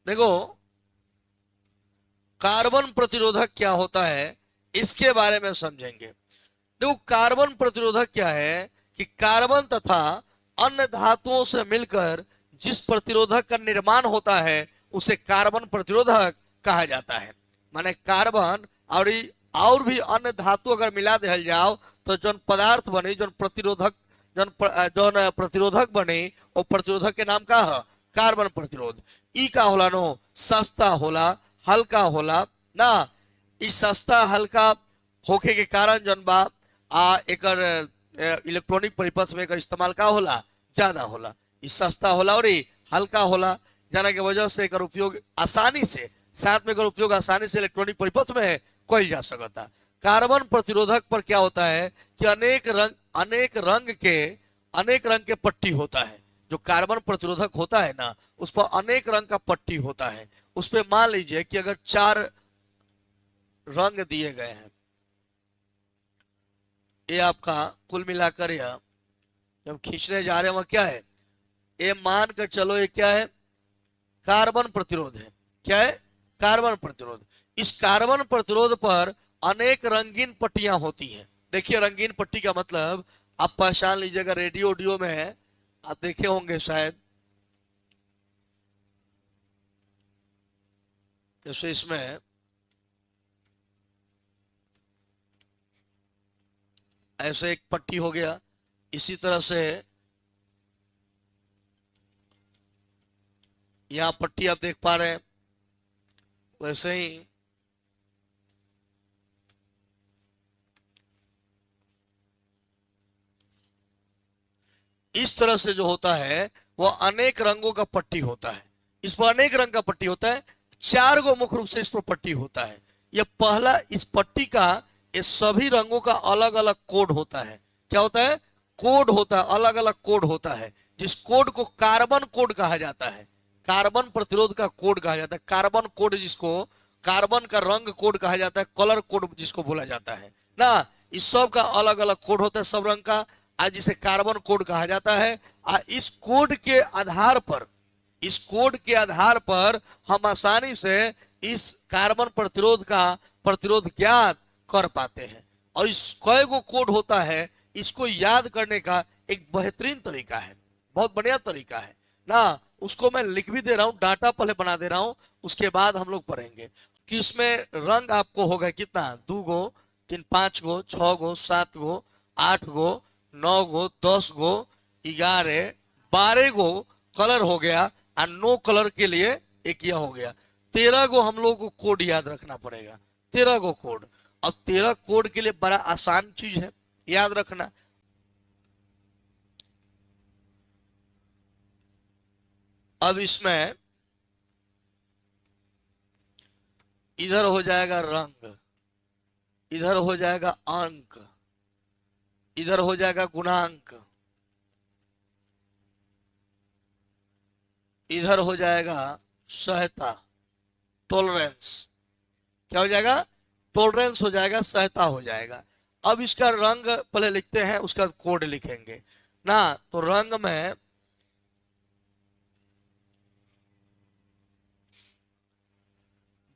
देखो, कार्बन प्रतिरोधक क्या होता है इसके बारे में समझेंगे। देखो, कार्बन प्रतिरोधक क्या है कि कार्बन तथा अन्य धातुओं से मिलकर जिस प्रतिरोधक का निर्माण होता है उसे कार्बन प्रतिरोधक कहा जाता है। माने कार्बन और भी अन्य धातु अगर मिला दिया जाओ तो जौन पदार्थ बने, जौन प्रतिरोधक, जौन प्रतिरोधक बने, वो प्रतिरोधक के नाम का है कार्बन प्रतिरोध। ई का होला नो, सस्ता होला, हल्का होला ना। ई सस्ता हल्का होखे के कारण जौन बा एकर इलेक्ट्रॉनिक परिपथ में एकर इस्तेमाल का होला, ज्यादा होला। ई सस्ता होला और हल्का होला, जाना के वजह से एकर उपयोग आसानी से, साथ में एकर उपयोग आसानी से इलेक्ट्रॉनिक परिपथ में कइल जा सकता। कार्बन प्रतिरोधक पर क्या होता है कि अनेक रंग के पट्टी होता है। जो कार्बन प्रतिरोधक होता है ना, उस पर अनेक रंग का पट्टी होता है। उस पर मान लीजिए कि अगर 4 रंग दिए गए हैं, ये आपका कुल मिलाकर यह जब खींचने जा रहे हैं वह क्या है, ये मान कर चलो ये क्या है, कार्बन प्रतिरोध है। क्या है? कार्बन प्रतिरोध। इस कार्बन प्रतिरोध पर अनेक रंगीन पट्टियां होती हैं। देखिए, रंगीन पट्टी का मतलब आप पहचान लीजिएगा, रेडियो ऑडियो में है, आप देखे होंगे शायद। जैसे इसमें ऐसे एक पट्टी हो गया, इसी तरह से यहां पट्टी आप देख पा रहे हैं, वैसे ही इस तरह से जो होता है वह अनेक रंगों का पट्टी होता है। इस पर अनेक रंग का पट्टी होता है, 4 गो मुख्य रूप से इस पर पट्टी होता है। यह पहला, इस पट्टी का ये सभी रंगों का अलग अलग कोड होता है। क्या होता है? कोड होता है, अलग अलग कोड होता है, जिस कोड को कार्बन कोड कहा जाता है। कार्बन प्रतिरोध का कोड कहा जाता है, कार्बन कोड, जिसको कार्बन का रंग कोड कहा जाता है, कलर कोड जिसको बोला जाता है ना। इस सब का अलग अलग कोड होता है, सब रंग का, आज जिसे कार्बन कोड कहा जाता है। इस कोड के आधार पर हम आसानी से इस कार्बन प्रतिरोध का प्रतिरोध ज्ञात कर पाते हैं। और इस कई गो कोड होता है, इसको याद करने का एक बेहतरीन तरीका है, बहुत बढ़िया तरीका है ना। उसको मैं लिख भी दे रहा हूं, डाटा पहले बना दे रहा हूं, उसके बाद हम लोग पढ़ेंगे कि इसमें रंग आपको होगा कितना, 2 गो, 3, 5 गो, 6 गो, 7 गो, 8 गो, 9 गो, 10 गो, 11, 12 गो कलर हो गया। और 9 कलर के लिए एक यह हो गया। 13 गो हम लोग को कोड याद रखना पड़ेगा, 13 गो कोड। और 13 कोड के लिए बड़ा आसान चीज है याद रखना। अब इसमें इधर हो जाएगा रंग, इधर हो जाएगा अंक, इधर हो जाएगा गुणांक, इधर हो जाएगा सहता, टॉलरेंस। क्या हो जाएगा? टॉलरेंस हो जाएगा, सहता हो जाएगा। अब इसका रंग पहले लिखते हैं, उसका कोड लिखेंगे ना। तो रंग में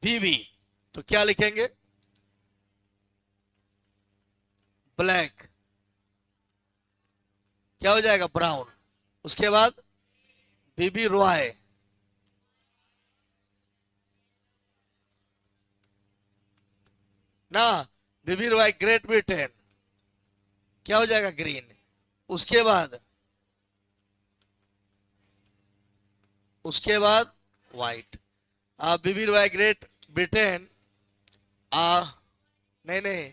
बीबी, तो क्या लिखेंगे? ब्लैक। क्या हो जाएगा? ब्राउन। उसके बाद बीबी रॉय, ना। बीबी रॉय ग्रेट ब्रिटेन, क्या हो जाएगा? ग्रीन। उसके बाद व्हाइट। बीबी रॉय ग्रेट ब्रिटेन, आ नहीं नहीं,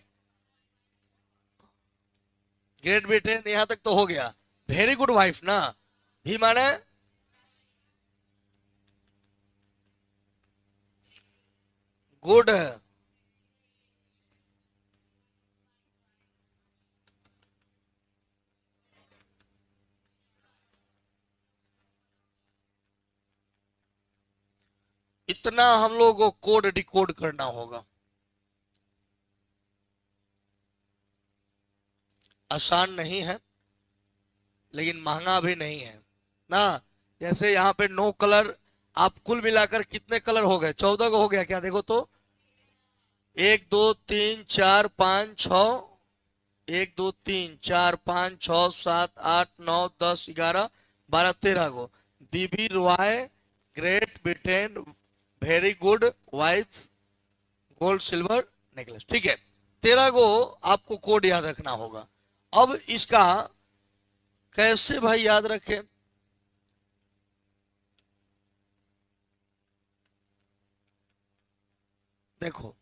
ग्रेट ब्रिटेन यहां तक तो हो गया। वेरी गुड वाइफ ना, भी माने गुड। इतना हम लोग को कोड डिकोड करना होगा, आसान नहीं है लेकिन महंगा भी नहीं है ना। जैसे यहाँ पे 9 कलर आप कुल मिलाकर कितने कलर हो गए? 14 हो गया क्या? देखो तो 1 2 3 4 5 6, 1 2 3 4 5 6 7 8 9 10 11 12 13 गो। बीबी रॉय Great Britain very good wife gold silver necklace. ठीक है, 13 गो आपको कोड याद रखना होगा। अब इसका कैसे भाई याद रखें? देखो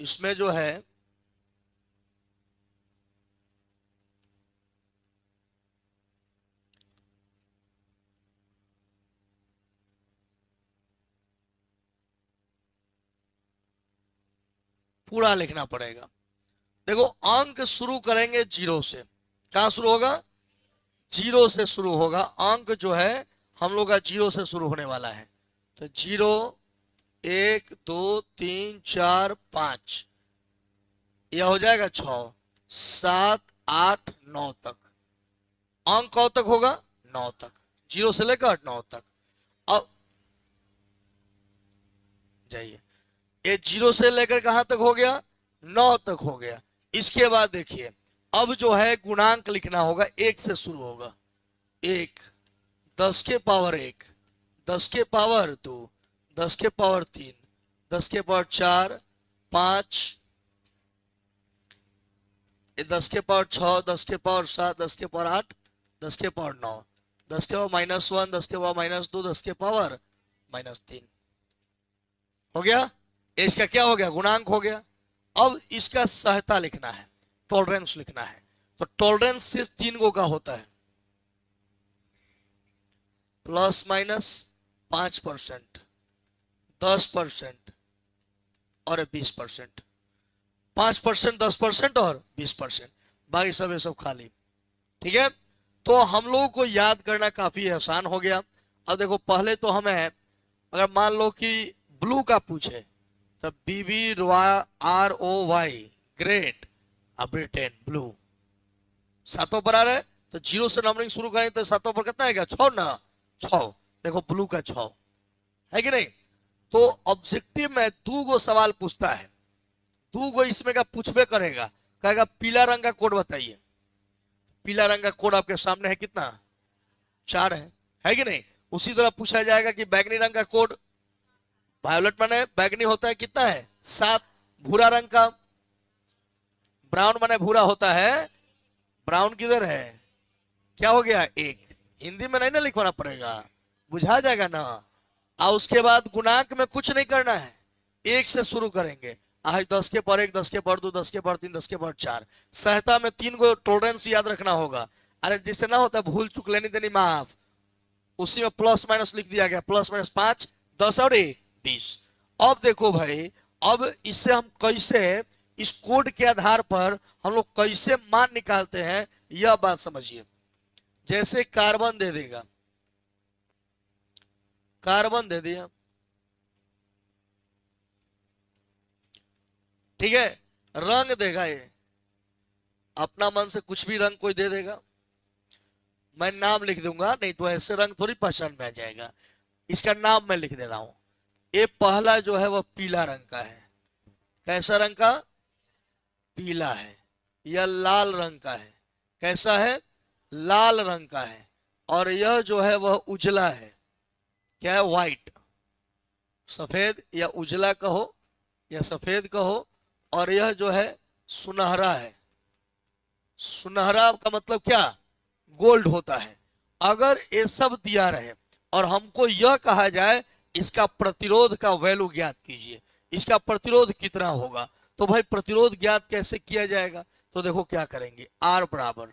इसमें जो है पूरा लिखना पड़ेगा। देखो अंक शुरू करेंगे जीरो से। कहां शुरू होगा? जीरो से शुरू होगा। अंक जो है हम लोग का जीरो से शुरू होने वाला है। तो जीरो, 1 2 3 4 5, यह हो जाएगा 6 7 8 9 तक। अंक कौन तक होगा? 9 तक, जीरो से लेकर 9 तक। अब जाइए, ये जीरो से लेकर कहां तक हो गया? 9 तक हो गया। इसके बाद देखिए, अब जो है गुणांक लिखना होगा, 1 से शुरू होगा। 1, 10 के पावर 1, 10 के पावर 2, 10 के पावर 3, 10 के पावर 4 5, 10 के पावर 6, 10 के पावर 7, 10 के पावर 8, 10 के पावर 9, 10 के पावर -1, 10 के पावर -2, 10 के पावर -3। हो गया? इसका क्या हो गया? गुणांक हो गया। अब इसका सहता लिखना है, टॉलरेंस लिखना है। तो टॉलरेंस से 3 गो का होता है, ±5%, 10% और 20%। 5%, 10% और 20%, बाकी सब ये सब खाली। ठीक है, तो हम लोगों को याद करना काफी आसान हो गया। अब देखो, पहले तो हमें अगर मान लो कि ब्लू का पूछे तो BBROY ग्रेट ब्रिटेन ब्लू, सातों पर आ रहा है। तो जीरो से नंबरिंग शुरू करें तो सातों पर कितना आएगा? 6 ना, 6। देखो ब्लू का 6 है कि नहीं? तो ऑब्जेक्टिव में 2 गो सवाल पूछता है, 2 गो इसमें का पूछबे करेगा। कहेगा पीला रंग का कोड बताइए। पीला रंग का कोड आपके सामने है, कितना? 4 है कि नहीं? उसी तरह पूछा जाएगा कि बैगनी रंग का कोड, वायोलेट माने बैगनी होता है, कितना है? 7। भूरा रंग का, ब्राउन माने भूरा होता है, ब्राउन किधर है? क्या हो गया? 1। हिंदी में नहीं ना लिखवाना पड़ेगा, बुझा जाएगा ना। और उसके बाद गुणांक में कुछ नहीं करना है, 1 से शुरू करेंगे। आज 10 के पर 1, 10 के पर 2, 10 के पर 3, 10 के पर 4। सहता में 3 गो टॉलरेंस याद रखना होगा। अरे जिससे ना होता भूल चुक लेनी देनी माफ, उसी में प्लस माइनस लिख दिया गया, +-5 10 और 1 20। अब देखो भाई, अब इससे हम कैसे, इस कोड के आधार पर हम लोग कैसे मान निकालते हैं, यह बात समझिए। जैसे कार्बन दे देगा, कार्बन दे दिया, ठीक है। रंग देगा, ये अपना मन से कुछ भी रंग कोई दे देगा, मैं नाम लिख दूंगा, नहीं तो ऐसे रंग थोड़ी पहचान में आ जाएगा। इसका नाम मैं लिख दे रहा हूं। ये पहला जो है वह पीला रंग का है। कैसा रंग का? पीला है। यह लाल रंग का है। कैसा है? लाल रंग का है। और यह जो है वह उजला है। क्या है? व्हाइट, सफेद, या उजला कहो या सफेद कहो। और यह जो है सुनहरा है। सुनहरा का मतलब क्या? गोल्ड होता है। अगर ये सब दिया रहे और हमको यह कहा जाए इसका प्रतिरोध का वैल्यू ज्ञात कीजिए, इसका प्रतिरोध कितना होगा, तो भाई प्रतिरोध ज्ञात कैसे किया जाएगा? तो देखो क्या करेंगे, R बराबर,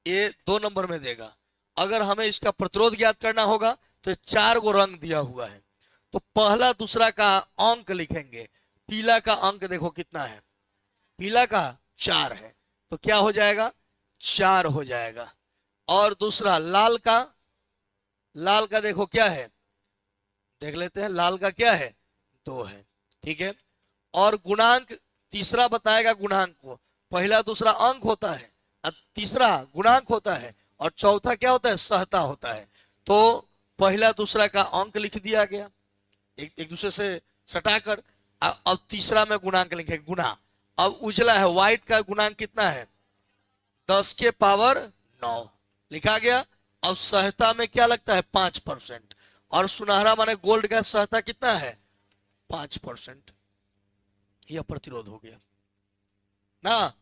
ये 2 नंबर में देगा। अगर हमें इसका प्रतिरोध ज्ञात करना होगा तो 4 गो रंग दिया हुआ है, तो पहला दूसरा का अंक लिखेंगे। पीला का अंक देखो कितना है, पीला का 4 है, तो क्या हो जाएगा? 4 हो जाएगा। और दूसरा लाल का, लाल का देखो क्या है, देख लेते हैं, लाल का क्या है? 2 है, ठीक है। और गुणांक तीसरा बताएगा गुणांक को, पहला दूसरा अंक होता है, तीसरा गुणांक होता है, और चौथा क्या होता है, सहता होता है। तो पहला दूसरा का अंक लिख दिया गया एक दूसरे से सटाकर। अब तीसरा में गुणांक लिखे गुना। अब उजला है व्हाइट का गुणांक कितना है, 10 के पावर 9 लिखा गया। अब सहता में क्या लगता है, 5%। और सुनहरा माने गोल्ड का सहता कितना है, 5%। यह प्रतिरोध हो गया ना।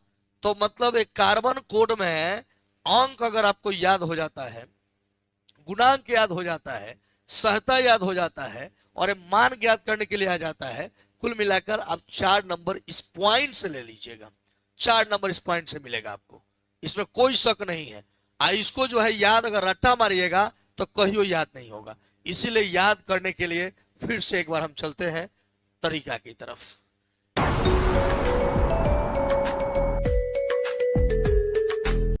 तो मतलब एक कार्बन कोड में अंक अगर आपको याद हो जाता है, गुणांक याद हो जाता है, सहता याद हो जाता है, और मान ज्ञात करने के लिए आ जाता है, कुल मिलाकर आप 4 नंबर इस पॉइंट से ले लीजिएगा। 4 नंबर इस पॉइंट से मिलेगा आपको, इसमें कोई शक नहीं है। इसको जो है याद अगर रट्टा मारिएगा तो कहियो याद नहीं होगा। इसीलिए याद करने के लिए फिर से एक बार हम चलते हैं तरीका की तरफ।